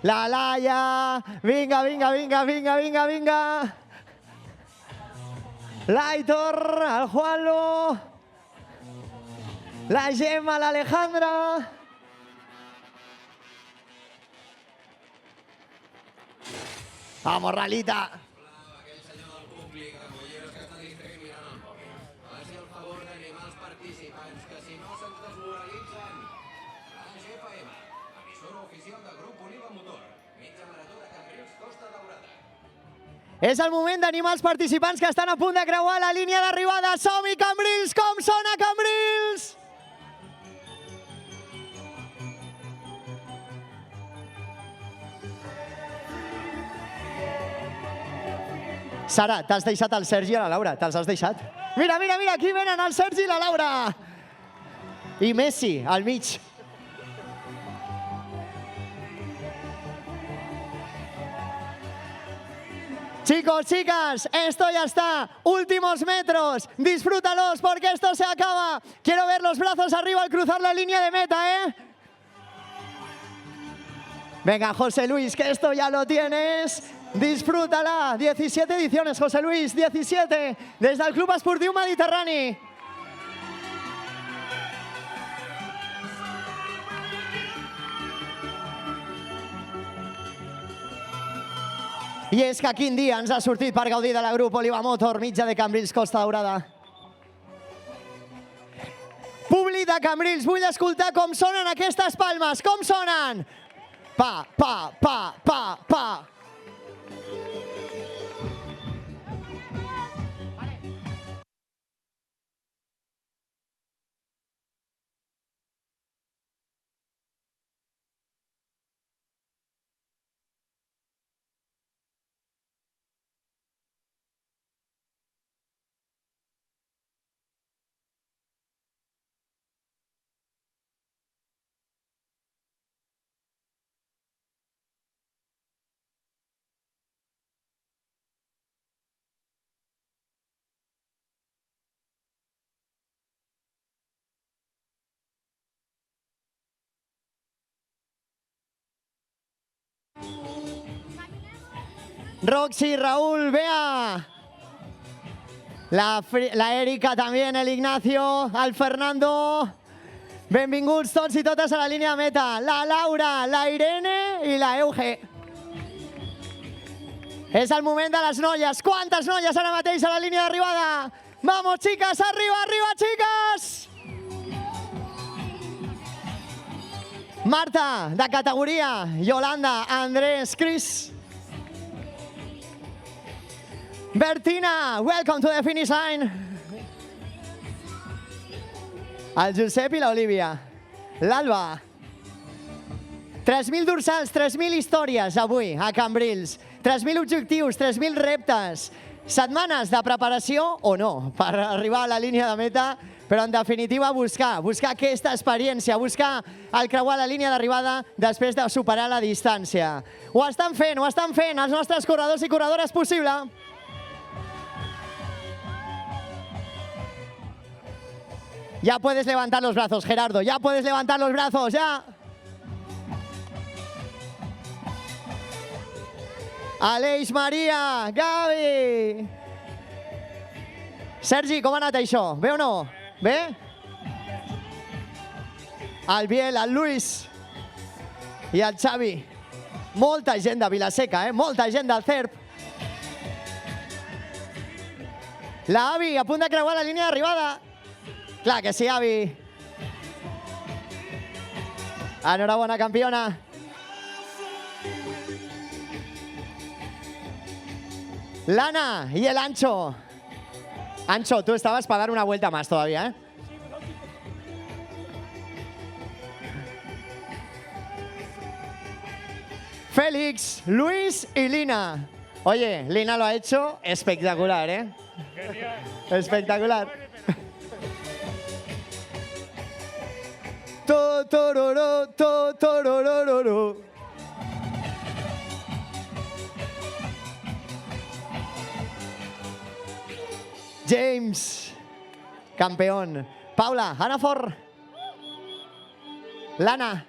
La Laia. Vinga, vinga, vinga, vinga, vinga, vinga. L'Aitor, el Juanlo. La Gemma, l'Alejandra. Vamos, Ralita. És el moment d'animar els participants que estan a punt de creuar la línia d'arribada. Som-hi, Cambrils! Com sona, Cambrils? Sara, t'has deixat el Sergi i la Laura. Te'ls has deixat? Mira, mira, mira, aquí venen el Sergi i la Laura. I Messi, al mig. Chicos, chicas, esto ya está. Últimos metros. Disfrútalos porque esto se acaba. Quiero ver los brazos arriba al cruzar la línea de meta, ¿eh? Venga, José Luis, que esto ya lo tienes. Disfrútala. 17 ediciones, José Luis, 17. Desde el Club Esportiu Mediterrani. I és que quin dia ens ha sortit per gaudir de la grup Oliva Motor, mitja de Cambrils, Costa Daurada. Públic de Cambrils, vull escoltar com sonen aquestes palmes. Com sonen? Pa, pa, pa, pa, pa. Roxy, Raúl, Bea. La Erika también, el Ignacio, el Fernando. Benvinguts tots i totes a la línia de meta. La Laura, la Irene i la Euge. És el moment de les noies. Quantes noies ara mateix a la línia d'arribada? Vamos, chicas, arriba, arriba, chicas! Marta, de categoria. Yolanda, Andrés, Cris. Bertina, welcome to the finish line. El Josep i l'Olivia. L'Alba. 3.000 dorsals, 3.000 històries avui a Cambrils. 3.000 objectius, 3.000 reptes. Setmanes de preparació o no per arribar a la línia de meta, però en definitiva buscar aquesta experiència, buscar el creuar la línia d'arribada després de superar la distància. Ho estan fent els nostres corredors i corredores possible. Ya puedes levantar los brazos, Gerardo. Ya puedes levantar los brazos, ya. Aleix, Maria, Gavi. Sergi, com ha anat això? Bé o no? Bé? El Biel, el Luis i el Xavi. Molta gent de Vilaseca, molta gent del CERP. La Avi, a punt de creuar la línia d'arribada. Clar que sí, Avi. Enhorabona, campiona. Lana y el Ancho. Ancho, tú estabas para dar una vuelta más todavía, ¿eh? Félix, Luis y Lina. Oye, Lina lo ha hecho espectacular, ¿eh? Genial. Espectacular. James, campeón. Paula, Hannaford. Lana.